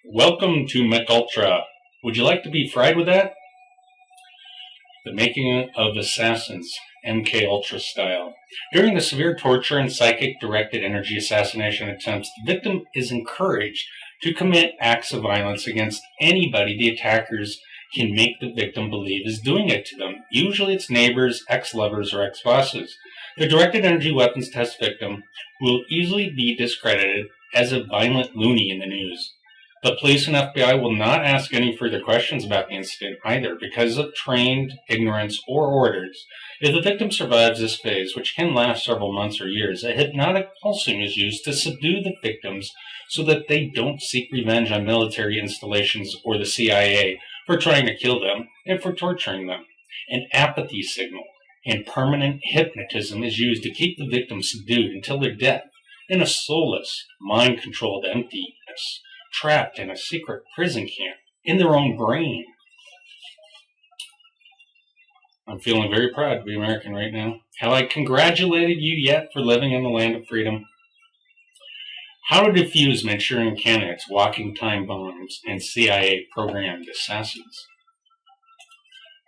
Welcome to MKUltra. Would you like to be fried with that? The Making of Assassins, MKUltra style. During the severe torture and psychic-directed energy assassination attempts, the victim is encouraged to commit acts of violence against anybody the attackers can make the victim believe is doing it to them. Usually it's neighbors, ex-lovers, or ex-bosses. The directed energy weapons test victim will easily be discredited as a violent loony in the news. The police and FBI will not ask any further questions about the incident either because of trained ignorance or orders. If the victim survives this phase, which can last several months or years, a hypnotic pulsing is used to subdue the victims so that they don't seek revenge on military installations or the CIA for trying to kill them and for torturing them. An apathy signal and permanent hypnotism is used to keep the victim subdued until their death in a soulless, mind-controlled emptiness, trapped in a secret prison camp in their own brain. I'm feeling very proud to be American right now. Have I congratulated you yet for living in the land of freedom? How to defuse Manchurian candidates, walking time bombs, and CIA-programmed assassins.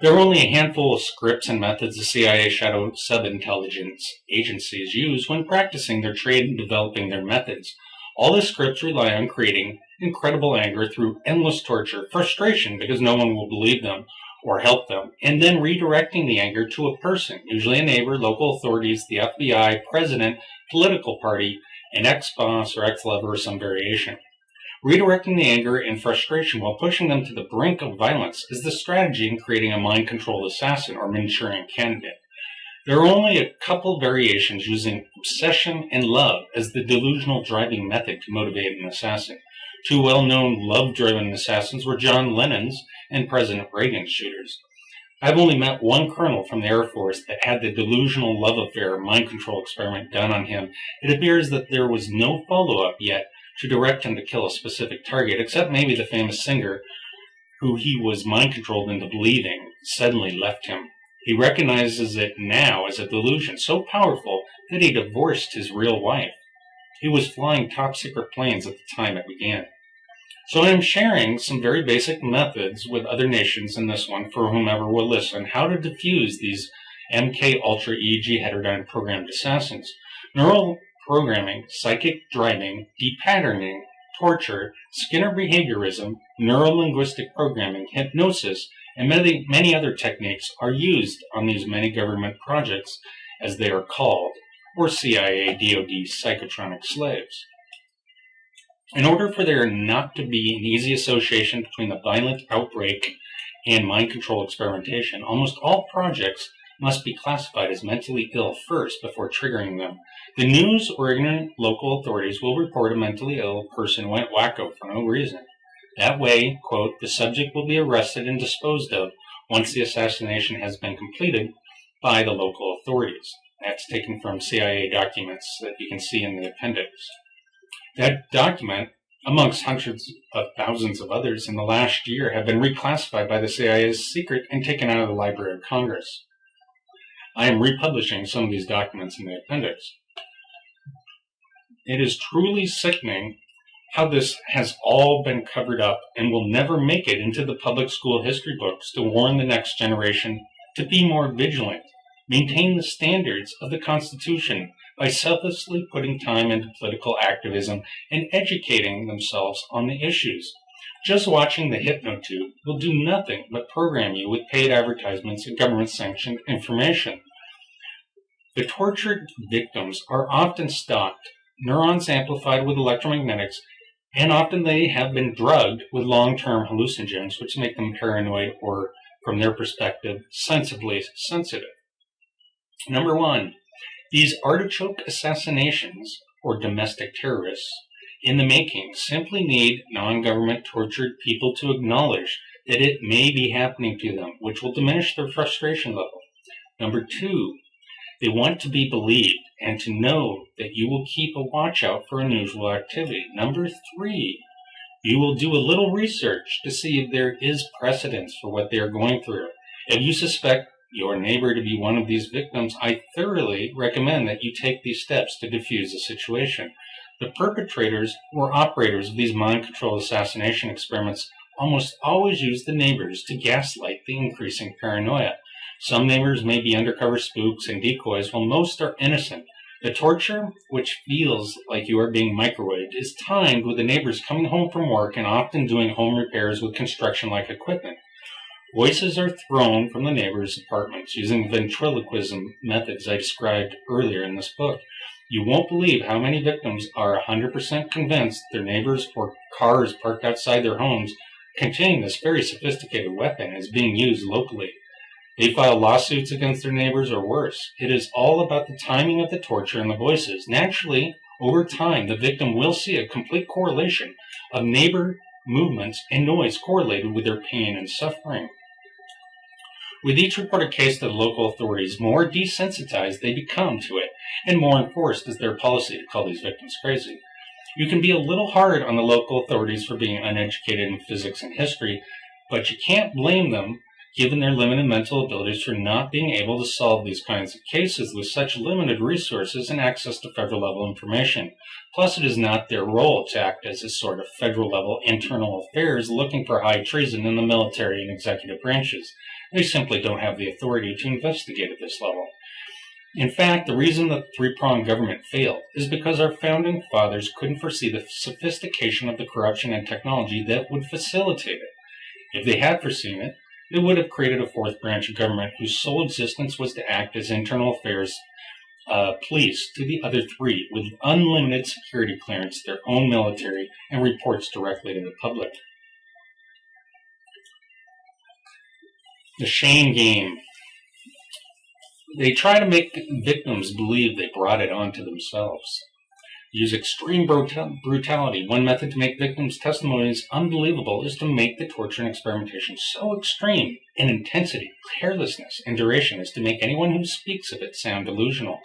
There are only a handful of scripts and methods the CIA shadow sub-intelligence agencies use when practicing their trade and developing their methods. All the scripts rely on creating incredible anger through endless torture, frustration because no one will believe them or help them, and then redirecting the anger to a person, usually a neighbor, local authorities, the FBI, president, political party, an ex-boss or ex-lover or some variation. Redirecting the anger and frustration while pushing them to the brink of violence is the strategy in creating a mind-controlled assassin or Manchurian candidate. There are only a couple variations using obsession and love as the delusional driving method to motivate an assassin. Two well-known love-driven assassins were John Lennon's and President Reagan's shooters. I've only met one colonel from the Air Force that had the delusional love affair mind control experiment done on him. It appears that there was no follow-up yet to direct him to kill a specific target, except maybe the famous singer who he was mind-controlled into believing suddenly left him. He recognizes it now as a delusion so powerful that he divorced his real wife. He was flying top-secret planes at the time it began. So I'm sharing some very basic methods with other nations in this one for whomever will listen, how to defuse these MKUltra EEG heterodyne programmed assassins. Neural programming, psychic driving, depatterning, torture, Skinner behaviorism, neuro-linguistic programming, hypnosis, and many other techniques are used on these many government projects, as they are called, or CIA, DoD, psychotronic slaves. In order for there not to be an easy association between the violent outbreak and mind control experimentation, almost all projects must be classified as mentally ill first before triggering them. The news or ignorant local authorities will report a mentally ill person went wacko for no reason. That way, quote, the subject will be arrested and disposed of once the assassination has been completed by the local authorities. That's taken from CIA documents that you can see in the appendix. That document, amongst hundreds of thousands of others in the last year, have been reclassified by the CIA as secret and taken out of the Library of Congress. I am republishing some of these documents in the appendix. It is truly sickening how this has all been covered up and will never make it into the public school history books to warn the next generation to be more vigilant, maintain the standards of the Constitution by selflessly putting time into political activism and educating themselves on the issues. Just watching the HypnoTube will do nothing but program you with paid advertisements and government-sanctioned information. The tortured victims are often stalked, neurons amplified with electromagnetics, and often they have been drugged with long-term hallucinogens, which make them paranoid or, from their perspective, sensibly sensitive. Number one, these artichoke assassinations, or domestic terrorists, in the making simply need non-government tortured people to acknowledge that it may be happening to them, which will diminish their frustration level. Number two, they want to be believed and to know that you will keep a watch out for unusual activity. Number three, you will do a little research to see if there is precedence for what they are going through. If you suspect your neighbor to be one of these victims, I thoroughly recommend that you take these steps to defuse the situation. The perpetrators or operators of these mind-controlled assassination experiments almost always use the neighbors to gaslight the increasing paranoia. Some neighbors may be undercover spooks and decoys, while most are innocent. The torture, which feels like you are being microwaved, is timed with the neighbors coming home from work and often doing home repairs with construction-like equipment. Voices are thrown from the neighbors' apartments using ventriloquism methods I described earlier in this book. You won't believe how many victims are 100% convinced their neighbors or cars parked outside their homes containing this very sophisticated weapon is being used locally. They file lawsuits against their neighbors or worse. It is all about the timing of the torture and the voices. Naturally, over time, the victim will see a complete correlation of neighbor movements and noise correlated with their pain and suffering. With each reported case to the local authorities, more desensitized they become to it, and more enforced is their policy to call these victims crazy. You can be a little hard on the local authorities for being uneducated in physics and history, but you can't blame them given their limited mental abilities for not being able to solve these kinds of cases with such limited resources and access to federal-level information. Plus, it is not their role to act as a sort of federal-level internal affairs looking for high treason in the military and executive branches. They simply don't have the authority to investigate at this level. In fact, the reason the three-pronged government failed is because our founding fathers couldn't foresee the sophistication of the corruption and technology that would facilitate it. If they had foreseen it, they would have created a fourth branch of government whose sole existence was to act as internal affairs police to the other three, with unlimited security clearance, their own military, and reports directly to the public. The shame game. They try to make victims believe they brought it onto themselves. Use extreme brutality. One method to make victims' testimonies unbelievable is to make the torture and experimentation so extreme in intensity, carelessness, and duration as to make anyone who speaks of it sound delusional.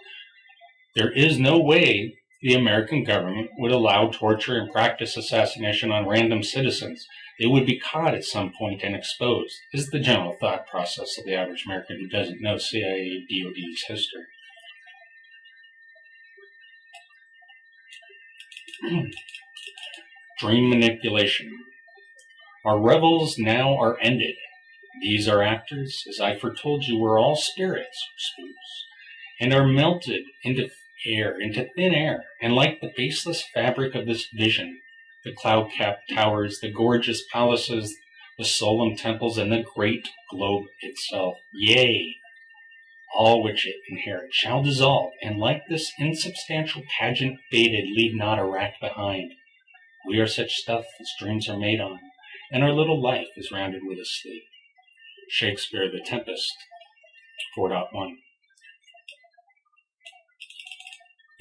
There is no way the American government would allow torture and practice assassination on random citizens. They would be caught at some point and exposed, is the general thought process of the average American who doesn't know CIA DOD's history. Dream manipulation. Our revels now are ended. These are actors, as I foretold you, were all spirits, spooks, and are melted into air, into thin air, and like the baseless fabric of this vision, the cloud-capped towers, the gorgeous palaces, the solemn temples, and the great globe itself, yea, all which it inherits, shall dissolve, and like this insubstantial pageant faded, leave not a rack behind. We are such stuff as dreams are made on, and our little life is rounded with a sleep. Shakespeare, The Tempest, 4.1.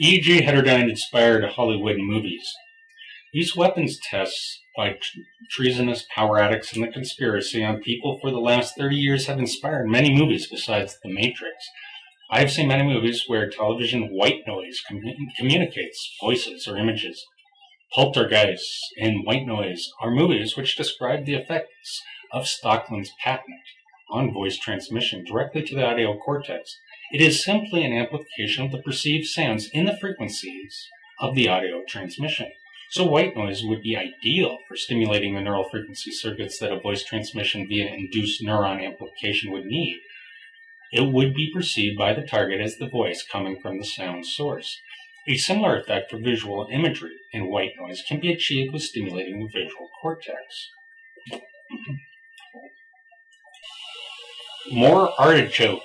E.G. Heterodyne inspired Hollywood movies. These weapons tests by treasonous power addicts and the conspiracy on people for the last 30 years have inspired many movies besides The Matrix. I have seen many movies where television white noise communicates voices or images. Poltergeist and White Noise are movies which describe the effects of Stockland's patent on voice transmission directly to the audio cortex. It is simply an amplification of the perceived sounds in the frequencies of the audio transmission. So white noise would be ideal for stimulating the neural frequency circuits that a voice transmission via induced neuron amplification would need. It would be perceived by the target as the voice coming from the sound source. A similar effect for visual imagery in white noise can be achieved with stimulating the visual cortex. More Artichoke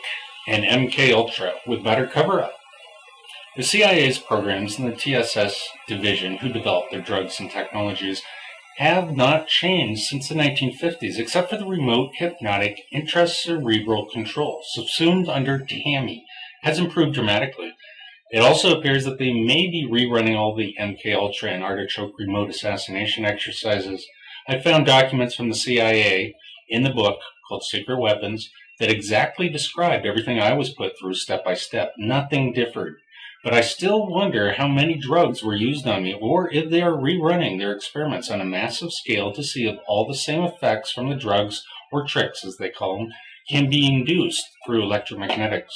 and MKUltra with better cover-up. The CIA's programs and the TSS division who developed their drugs and technologies have not changed since the 1950s, except for the remote hypnotic intracerebral control, subsumed under TAMI, has improved dramatically. It also appears that they may be rerunning all the MKUltra and Artichoke remote assassination exercises. I found documents from the CIA in the book called Secret Weapons that exactly described everything I was put through step by step. Nothing differed. But I still wonder how many drugs were used on me, or if they are rerunning their experiments on a massive scale to see if all the same effects from the drugs, or tricks as they call them, can be induced through electromagnetics.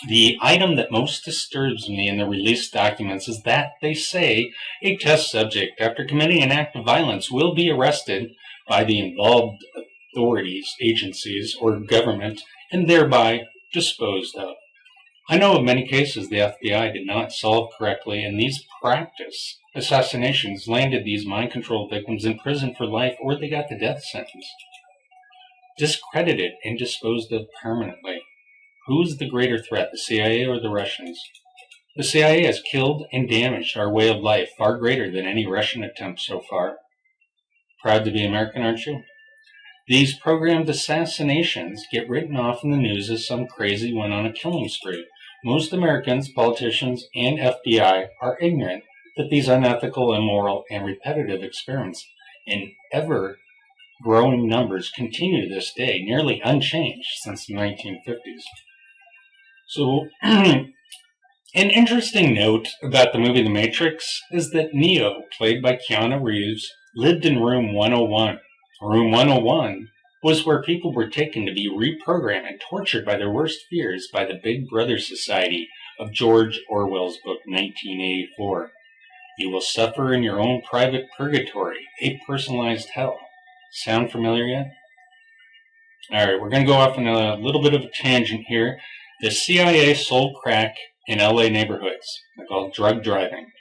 The item that most disturbs me in the released documents is that they say a test subject, after committing an act of violence, will be arrested by the involved authorities, agencies, or government, and thereby disposed of. I know of many cases the FBI did not solve correctly, and these practice assassinations landed these mind-controlled victims in prison for life, or they got the death sentence. Discredited and disposed of permanently. Who is the greater threat, the CIA or the Russians? The CIA has killed and damaged our way of life far greater than any Russian attempt so far. Proud to be American, aren't you? These programmed assassinations get written off in the news as some crazy went on a killing spree. Most Americans, politicians, and FBI are ignorant that these unethical, immoral, and repetitive experiments in ever-growing numbers continue to this day, nearly unchanged since the 1950s. So, an interesting note about the movie The Matrix is that Neo, played by Keanu Reeves, lived in Room 101. Room 101 was where people were taken to be reprogrammed and tortured by their worst fears by the Big Brother Society of George Orwell's book 1984. You will suffer in your own private purgatory, a personalized hell. Sound familiar yet? All right, we're going to go off on a little bit of a tangent here. The CIA sold crack in LA neighborhoods. They're called drug driving.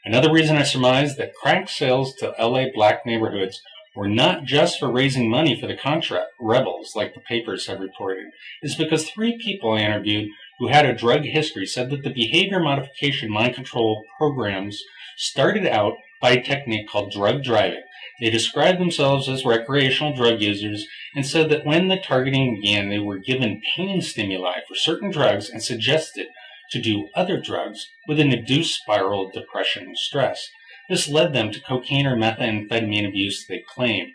Another reason I surmise that crack sales to LA black neighborhoods were not just for raising money for the Contra rebels, like the papers have reported, is because 3 people I interviewed who had a drug history said that the behavior modification mind control programs started out by a technique called drug driving. They described themselves as recreational drug users and said that when the targeting began, they were given pain stimuli for certain drugs and suggested to do other drugs with an induced spiral of depression and stress. This led them to cocaine or methamphetamine abuse, they claim.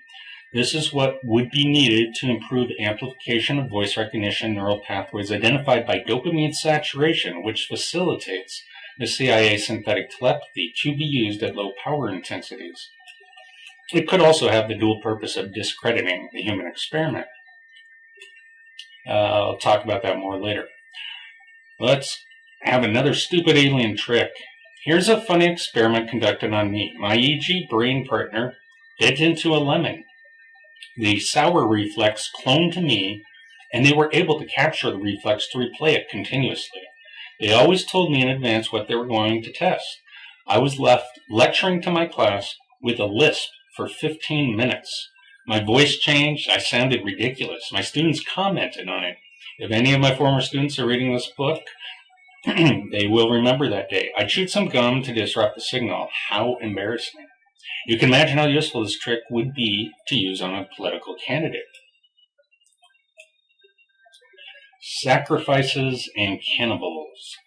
This is what would be needed to improve amplification of voice recognition neural pathways identified by dopamine saturation, which facilitates the CIA synthetic telepathy to be used at low power intensities. It could also have the dual purpose of discrediting the human experiment. I'll talk about that more later. Let's have another stupid alien trick. Here's a funny experiment conducted on me. My EG brain partner bit into a lemon. The sour reflex cloned to me, and they were able to capture the reflex to replay it continuously. They always told me in advance what they were going to test. I was left lecturing to my class with a lisp for 15 minutes. My voice changed. I sounded ridiculous. My students commented on it. If any of my former students are reading this book, they will remember that day. I chewed some gum to disrupt the signal. How embarrassing. You can imagine how useful this trick would be to use on a political candidate. Sacrifices and cannibals.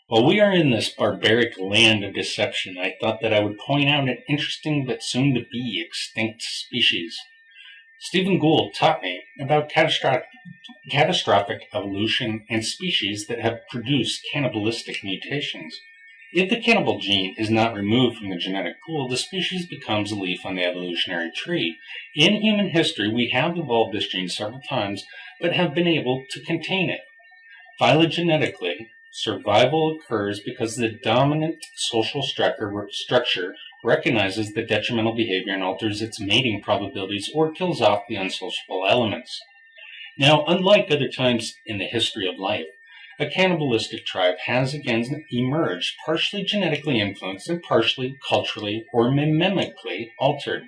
While we are in this barbaric land of deception, I thought that I would point out an interesting but soon-to-be extinct species. Stephen Gould taught me about catastrophic evolution and species that have produced cannibalistic mutations. If the cannibal gene is not removed from the genetic pool, the species becomes a leaf on the evolutionary tree. In human history, we have evolved this gene several times, but have been able to contain it. Phylogenetically, survival occurs because the dominant social structure recognizes the detrimental behavior and alters its mating probabilities or kills off the unsociable elements. Now, unlike other times in the history of life, a cannibalistic tribe has again emerged, partially genetically influenced and partially culturally or mimically altered.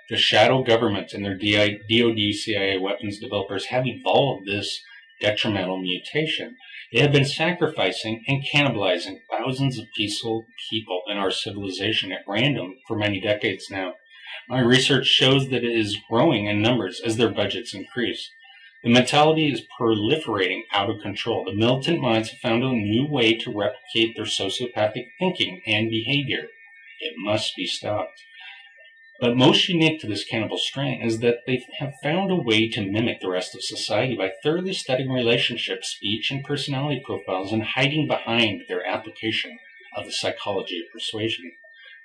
The shadow government and their DoD CIA weapons developers have evolved this detrimental mutation. They have been sacrificing and cannibalizing thousands of peaceful people in our civilization at random for many decades now. My research shows that it is growing in numbers as their budgets increase. The mentality is proliferating out of control. The militant minds have found a new way to replicate their sociopathic thinking and behavior. It must be stopped. But most unique to this cannibal strain is that they have found a way to mimic the rest of society by thoroughly studying relationships, speech, and personality profiles and hiding behind their application of the psychology of persuasion.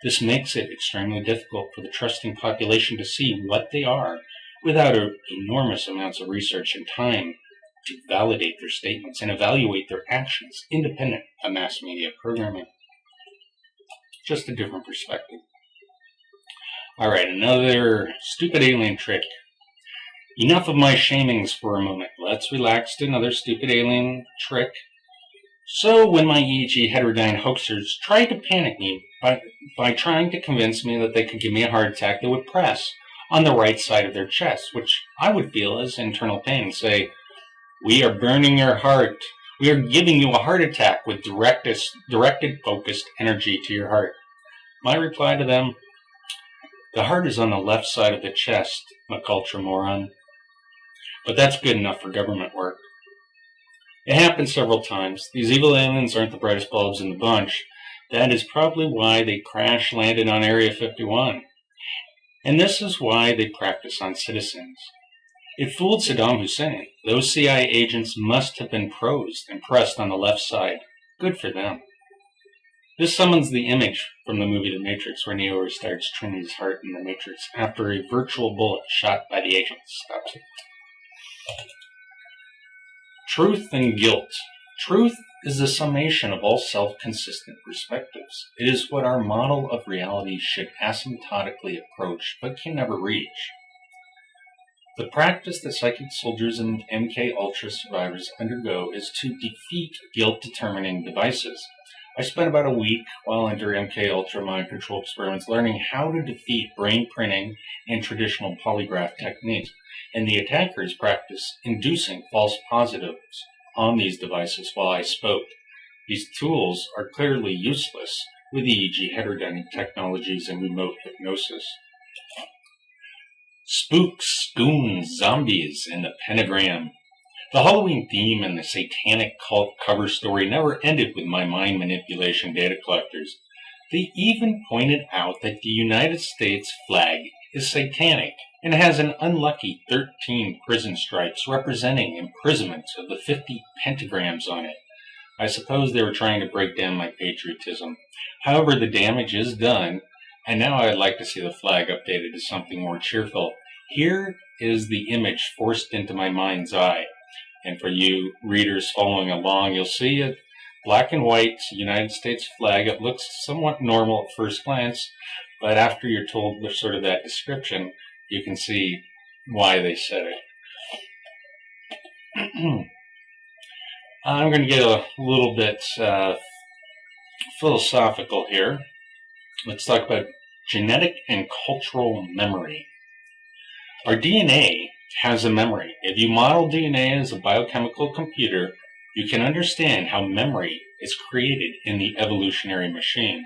This makes it extremely difficult for the trusting population to see what they are without enormous amounts of research and time to validate their statements and evaluate their actions independent of mass media programming. Just a different perspective. Alright, another stupid alien trick. Enough of my shamings for a moment. Let's relax to another stupid alien trick. So when my EEG heterodyne hoaxers tried to panic me by trying to convince me that they could give me a heart attack, they would press on the right side of their chest, which I would feel as internal pain, and say, "We are burning your heart. We are giving you a heart attack with directed, focused energy to your heart." My reply to them, "The heart is on the left side of the chest, MKUltra moron." But that's good enough for government work. It happened several times. These evil aliens aren't the brightest bulbs in the bunch. That is probably why they crash landed on Area 51. And this is why they practice on citizens. It fooled Saddam Hussein. Those CIA agents must have been prosed and pressed on the left side. Good for them. This summons the image from the movie The Matrix, where Neo restarts Trinity's heart in the Matrix after a virtual bullet shot by the agents stops it. Truth and guilt. Truth is the summation of all self-consistent perspectives. It is what our model of reality should asymptotically approach, but can never reach. The practice that psychic soldiers and MKUltra survivors undergo is to defeat guilt-determining devices. I spent about a week while under MKUltra mind control experiments learning how to defeat brain printing and traditional polygraph techniques, and the attackers practiced inducing false positives on these devices while I spoke. These tools are clearly useless with EEG heterodynamic technologies and remote hypnosis. Spooks, goons, zombies, and the pentagram. The Halloween theme and the satanic cult cover story never ended with my mind manipulation data collectors. They even pointed out that the United States flag is satanic and has an unlucky 13 prison stripes representing imprisonment of the 50 pentagrams on it. I suppose they were trying to break down my patriotism. However, the damage is done, and now I'd like to see the flag updated to something more cheerful. Here is the image forced into my mind's eye. And for you readers following along, you'll see a black and white United States flag. It looks somewhat normal at first glance, but after you're told sort of that description, you can see why they said it. I'm going to get a little bit philosophical here. Let's talk about genetic and cultural memory. Our DNA has a memory. If you model DNA as a biochemical computer, you can understand how memory is created in the evolutionary machine.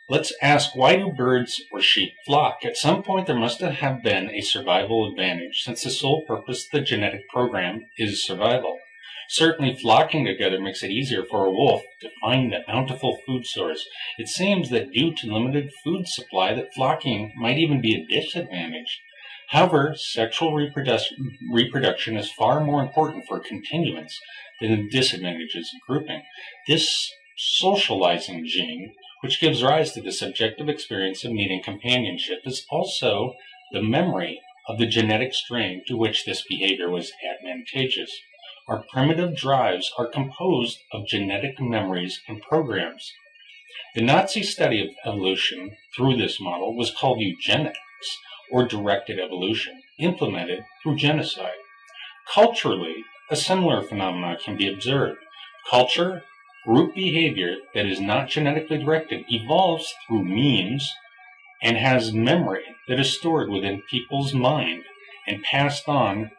Let's ask, why do birds or sheep flock? At some point there must have been a survival advantage, since the sole purpose of the genetic program is survival. Certainly flocking together makes it easier for a wolf to find a bountiful food source. It seems that due to limited food supply that flocking might even be a disadvantage. However, sexual reproduction is far more important for continuance than the disadvantages of grouping. This socializing gene, which gives rise to the subjective experience of needing companionship, is also the memory of the genetic strain to which this behavior was advantageous. Our primitive drives are composed of genetic memories and programs. The Nazi study of evolution through this model was called eugenics, or directed evolution, implemented through genocide. Culturally, a similar phenomenon can be observed. Culture, group behavior that is not genetically directed, evolves through memes and has memory that is stored within people's mind and passed on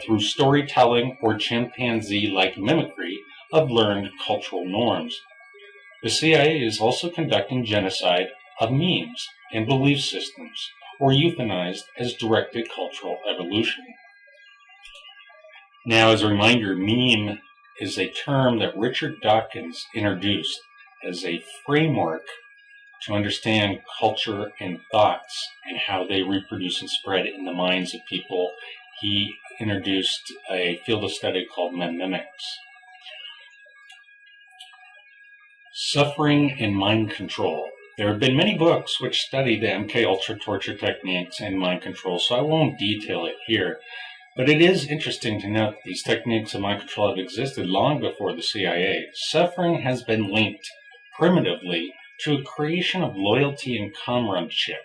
through storytelling or chimpanzee-like mimicry of learned cultural norms. The CIA is also conducting genocide of memes and belief systems, or euthanized as directed cultural evolution. Now, as a reminder, meme is a term that Richard Dawkins introduced as a framework to understand culture and thoughts and how they reproduce and spread in the minds of people. He introduced a field of study called mnemonics. Suffering and mind control. There have been many books which study the MKUltra torture techniques and mind control, so I won't detail it here. But it is interesting to note that these techniques of mind control have existed long before the CIA. Suffering has been linked primitively to a creation of loyalty and comradeship.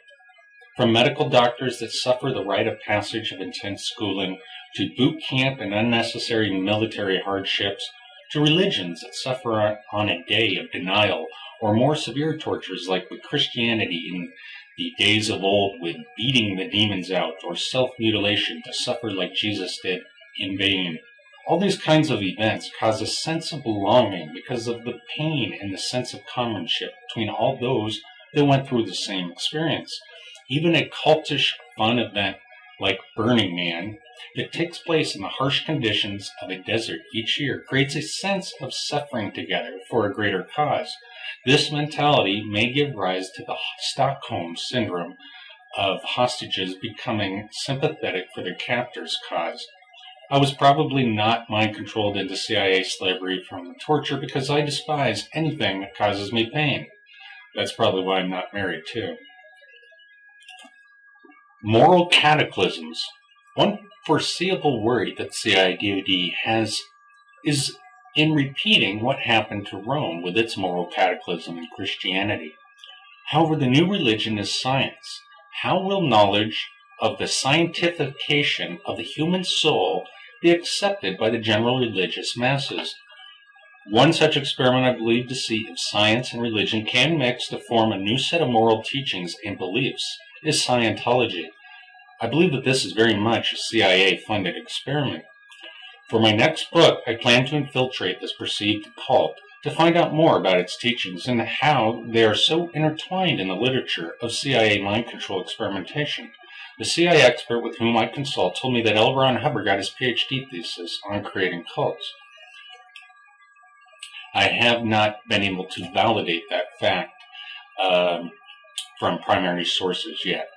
From medical doctors that suffer the rite of passage of intense schooling, to boot camp and unnecessary military hardships, to religions that suffer on a day of denial, or more severe tortures like with Christianity in the days of old with beating the demons out, or self-mutilation to suffer like Jesus did in vain. All these kinds of events cause a sense of belonging because of the pain and the sense of comradeship between all those that went through the same experience. Even a cultish fun event like Burning Man that takes place in the harsh conditions of a desert each year creates a sense of suffering together for a greater cause. This mentality may give rise to the Stockholm syndrome of hostages becoming sympathetic for their captor's cause. I was probably not mind-controlled into CIA slavery from torture because I despise anything that causes me pain. That's probably why I'm not married, too. Moral cataclysms. One foreseeable worry that CIDOD has is in repeating what happened to Rome with its moral cataclysm in Christianity. However, the new religion is science. How will knowledge of the scientification of the human soul be accepted by the general religious masses? One such experiment I believe to see if science and religion can mix to form a new set of moral teachings and beliefs is Scientology. I believe that this is very much a CIA-funded experiment. For my next book, I plan to infiltrate this perceived cult to find out more about its teachings and how they are so intertwined in the literature of CIA mind control experimentation. The CIA expert with whom I consult told me that L. Ron Hubbard got his PhD thesis on creating cults. I have not been able to validate that fact from primary sources yet.